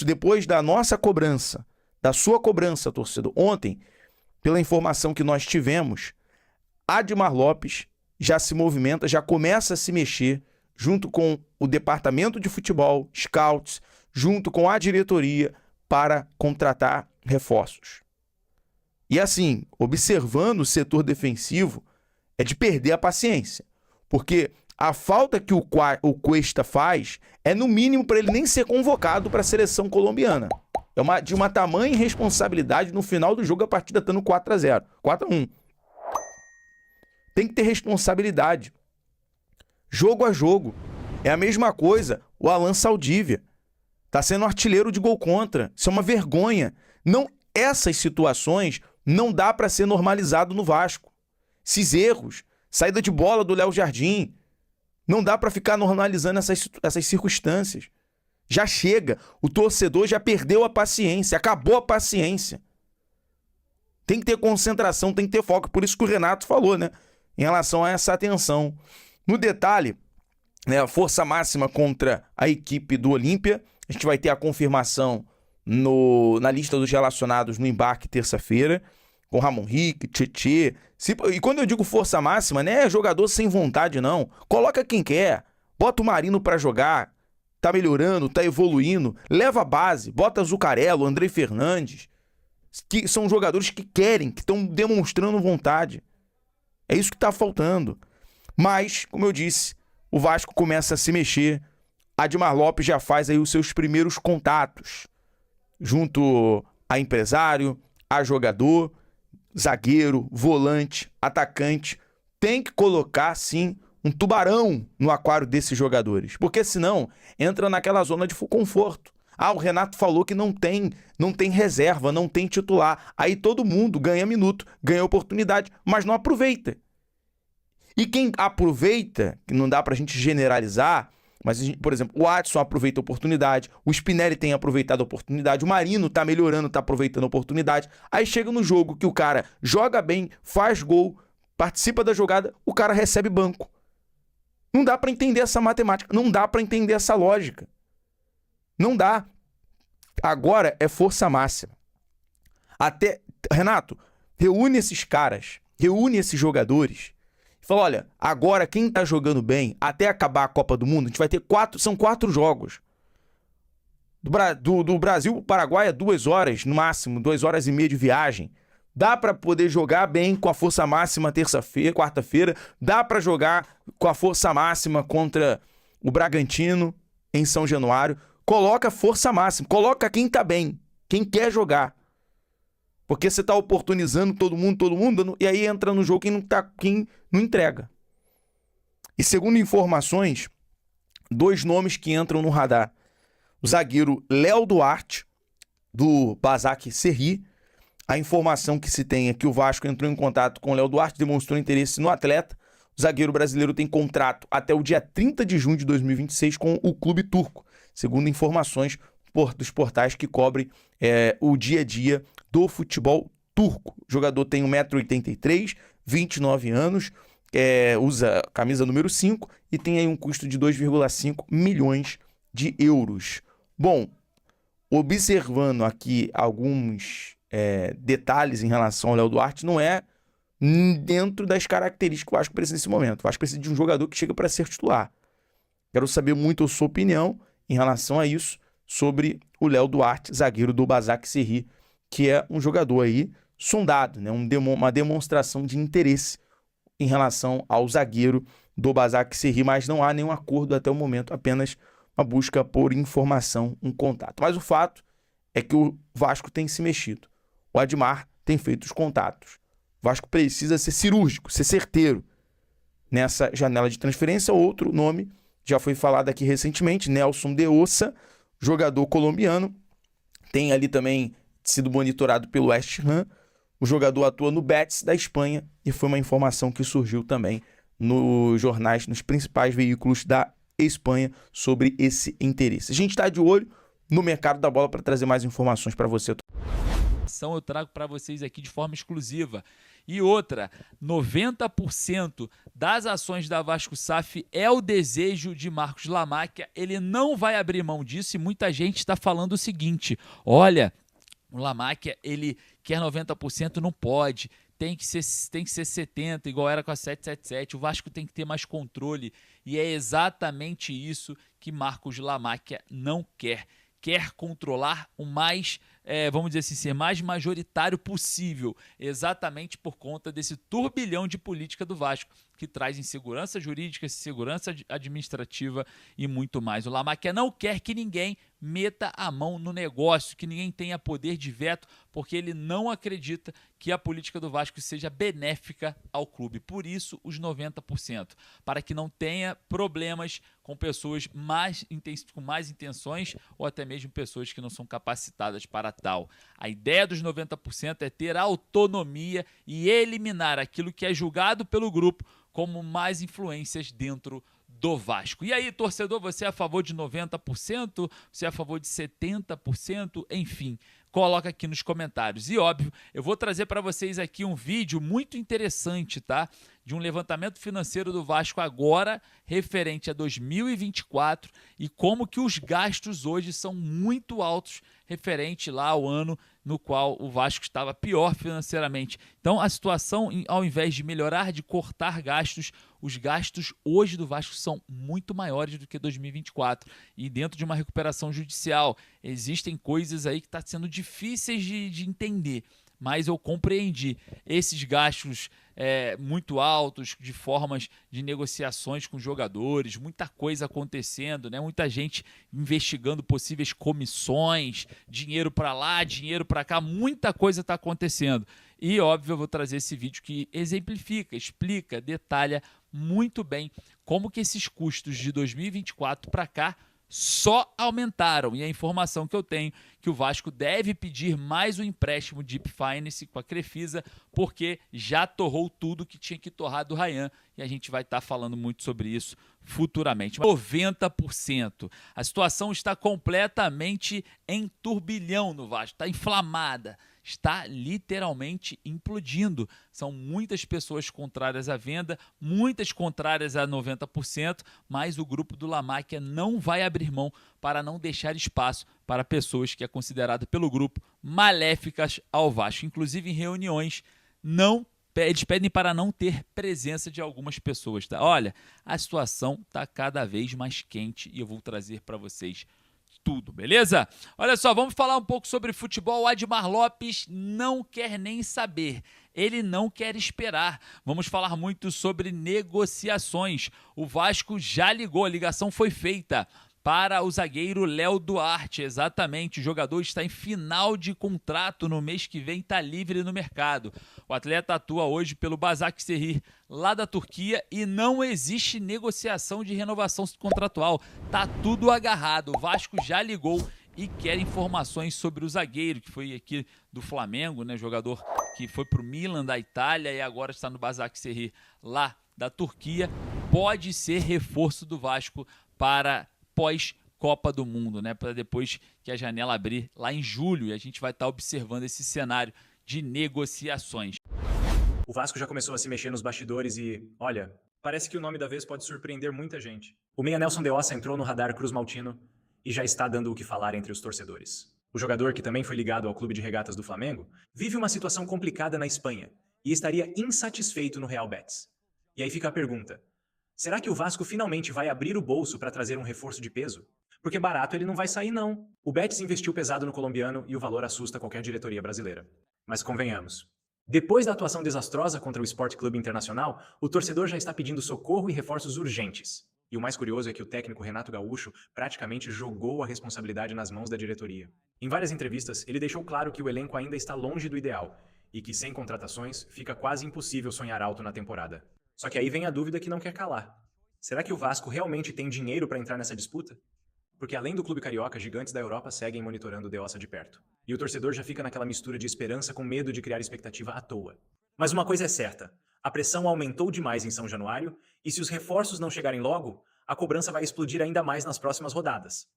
depois da nossa cobrança, da sua cobrança, torcedor, ontem, pela informação que nós tivemos, Admar Lopes já se movimenta, já começa a se mexer junto com o departamento de futebol, scouts, junto com a diretoria para contratar reforços. E assim, observando o setor defensivo, é de perder a paciência, porque a falta que o Cuesta faz é no mínimo para ele nem ser convocado para a seleção colombiana. É de uma tamanha irresponsabilidade no final do jogo, a partida estando 4-0, 4-1. Tem que ter responsabilidade. Jogo a jogo. É a mesma coisa o Alan Saldívia. Tá sendo artilheiro de gol contra. Isso é uma vergonha. Não, essas situações não dá para ser normalizado no Vasco. Esses erros, saída de bola do Léo Jardim, não dá para ficar normalizando essas circunstâncias. Já chega. O torcedor já perdeu a paciência, acabou a paciência. Tem que ter concentração, tem que ter foco. Por isso que o Renato falou, né? Em relação a essa atenção. No detalhe, né, a força máxima contra a equipe do Olímpia. A gente vai ter a confirmação na lista dos relacionados no embarque terça-feira, com Ramon Rick, Tietê. E quando eu digo força máxima, não é jogador sem vontade, não. Coloca quem quer. Bota o Marino pra jogar. Tá melhorando, tá evoluindo. Leva a base. Bota Zucarello, André Fernandes. Que são jogadores que querem, que estão demonstrando vontade. É isso que tá faltando. Mas, como eu disse, o Vasco começa a se mexer. Admar Lopes já faz aí os seus primeiros contatos. Junto a empresário, a jogador, zagueiro, volante, atacante. Tem que colocar, sim, um tubarão no aquário desses jogadores. Porque senão entra naquela zona de conforto. Ah, o Renato falou que não tem reserva, não tem titular. Aí todo mundo ganha minuto, ganha oportunidade, mas não aproveita. E quem aproveita, que não dá pra gente generalizar, mas, por exemplo, o Adson aproveita a oportunidade, o Spinelli tem aproveitado a oportunidade, o Marino tá melhorando, tá aproveitando a oportunidade. Aí chega no jogo que o cara joga bem, faz gol, participa da jogada, o cara recebe banco. Não dá pra entender essa matemática, não dá pra entender essa lógica. Não dá. Agora é força máxima. Renato, reúne esses caras, reúne esses jogadores. Fala, olha, agora quem tá jogando bem, até acabar a Copa do Mundo, a gente vai ter 4 jogos. Do Brasil pro Paraguai é 2 horas, no máximo, 2 horas e meia de viagem. Dá pra poder jogar bem com a força máxima quarta-feira. Dá pra jogar com a força máxima contra o Bragantino em São Januário. Coloca força máxima, coloca quem tá bem, quem quer jogar. Porque você tá oportunizando todo mundo, e aí entra no jogo quem não entrega. E segundo informações, 2 nomes que entram no radar. O zagueiro Léo Duarte, do Basak Serri. A informação que se tem é que o Vasco entrou em contato com o Léo Duarte, demonstrou interesse no atleta. O zagueiro brasileiro tem contrato até o dia 30 de junho de 2026 com o clube turco, segundo informações dos portais que cobrem o dia a dia do futebol turco. O jogador tem 1,83 m, 29 anos, usa camisa número 5 e tem aí um custo de 2,5 milhões de euros. Bom, observando aqui alguns detalhes em relação ao Léo Duarte, não é dentro das características que o Vasco precisa nesse momento. O Vasco precisa de um jogador que chega para ser titular. Quero saber muito a sua opinião em relação a isso, sobre o Léo Duarte, zagueiro do Basak Serri, que é um jogador aí sondado, né? Uma demonstração de interesse em relação ao zagueiro do Basak Serri, mas não há nenhum acordo até o momento, apenas uma busca por informação, um contato. Mas o fato é que o Vasco tem se mexido. O Admar tem feito os contatos. O Vasco precisa ser cirúrgico, ser certeiro nessa janela de transferência. Outro nome já foi falado aqui recentemente, Nelson de Ossa, jogador colombiano, tem ali também sido monitorado pelo West Ham. O jogador atua no Betis da Espanha e foi uma informação que surgiu também nos jornais, nos principais veículos da Espanha sobre esse interesse. A gente está de olho no mercado da bola para trazer mais informações para você. Eu trago para vocês aqui de forma exclusiva. E outra, 90% das ações da Vasco SAF é o desejo de Marcos Lamáquia. Ele não vai abrir mão disso e muita gente está falando o seguinte: olha, o Lamáquia, ele quer 90%, não pode. Tem que ser 70%, igual era com a 777. O Vasco tem que ter mais controle. E é exatamente isso que Marcos Lamáquia não quer. Quer controlar o mais, vamos dizer assim, ser mais majoritário possível, exatamente por conta desse turbilhão de política do Vasco, que traz insegurança jurídica, segurança administrativa e muito mais. O Lamáquia não quer que ninguém meta a mão no negócio, que ninguém tenha poder de veto, porque ele não acredita que a política do Vasco seja benéfica ao clube. Por isso, os 90%, para que não tenha problemas com pessoas com mais intenções ou até mesmo pessoas que não são capacitadas para tal. A ideia dos 90% é ter autonomia e eliminar aquilo que é julgado pelo grupo como mais influências dentro do Vasco. E aí, torcedor, você é a favor de 90%? Você é a favor de 70%? Enfim, coloca aqui nos comentários. E óbvio, eu vou trazer para vocês aqui um vídeo muito interessante, tá? De um levantamento financeiro do Vasco agora, referente a 2024, e como que os gastos hoje são muito altos referente lá ao ano no qual o Vasco estava pior financeiramente. Então, a situação, ao invés de melhorar, de cortar gastos, os gastos hoje do Vasco são muito maiores do que 2024. E dentro de uma recuperação judicial, existem coisas aí que estão sendo difíceis de entender. Mas eu compreendi esses gastos muito altos, de formas de negociações com jogadores, muita coisa acontecendo, né? Muita gente investigando possíveis comissões, dinheiro para lá, dinheiro para cá, muita coisa está acontecendo. E, óbvio, eu vou trazer esse vídeo que exemplifica, explica, detalha muito bem como que esses custos de 2024 para cá só aumentaram. E a informação que eu tenho que o Vasco deve pedir mais um empréstimo de Deep Finance com a Crefisa, porque já torrou tudo que tinha que torrar do Ryan, e a gente vai estar falando muito sobre isso futuramente. 90%. A situação está completamente em turbilhão no Vasco, está inflamada. Está literalmente implodindo. São muitas pessoas contrárias à venda, muitas contrárias a 90%, mas o grupo do Lamáquia não vai abrir mão para não deixar espaço para pessoas que é considerada pelo grupo maléficas ao Vasco. Inclusive em reuniões, eles pedem para não ter presença de algumas pessoas. Tá? Olha, a situação está cada vez mais quente e eu vou trazer para vocês tudo, beleza? Olha só, vamos falar um pouco sobre futebol. O Admar Lopes não quer nem saber. Ele não quer esperar. Vamos falar muito sobre negociações. O Vasco já ligou, a ligação foi feita para o zagueiro Léo Duarte. Exatamente, o jogador está em final de contrato, no mês que vem está livre no mercado. O atleta atua hoje pelo Başakşehir, lá da Turquia, e não existe negociação de renovação contratual. Tá tudo agarrado. O Vasco já ligou e quer informações sobre o zagueiro, que foi aqui do Flamengo, né? Jogador que foi para o Milan da Itália e agora está no Başakşehir, lá da Turquia. Pode ser reforço do Vasco para pós-Copa do Mundo, né? Para depois que a janela abrir lá em julho, e a gente vai estar observando esse cenário de negociações. O Vasco já começou a se mexer nos bastidores e, olha, parece que o nome da vez pode surpreender muita gente. O meia Nelson de Ossa entrou no radar Cruz Maltino e já está dando o que falar entre os torcedores. O jogador, que também foi ligado ao Clube de Regatas do Flamengo, vive uma situação complicada na Espanha e estaria insatisfeito no Real Betis. E aí fica a pergunta: será que o Vasco finalmente vai abrir o bolso para trazer um reforço de peso? Porque barato ele não vai sair, não. O Betis investiu pesado no colombiano e o valor assusta qualquer diretoria brasileira. Mas convenhamos, depois da atuação desastrosa contra o Sport Clube Internacional, o torcedor já está pedindo socorro e reforços urgentes. E o mais curioso é que o técnico Renato Gaúcho praticamente jogou a responsabilidade nas mãos da diretoria. Em várias entrevistas, ele deixou claro que o elenco ainda está longe do ideal e que sem contratações fica quase impossível sonhar alto na temporada. Só que aí vem a dúvida que não quer calar. Será que o Vasco realmente tem dinheiro para entrar nessa disputa? Porque além do clube carioca, gigantes da Europa seguem monitorando o De Ossa de perto. E o torcedor já fica naquela mistura de esperança com medo de criar expectativa à toa. Mas uma coisa é certa, a pressão aumentou demais em São Januário, e se os reforços não chegarem logo, a cobrança vai explodir ainda mais nas próximas rodadas.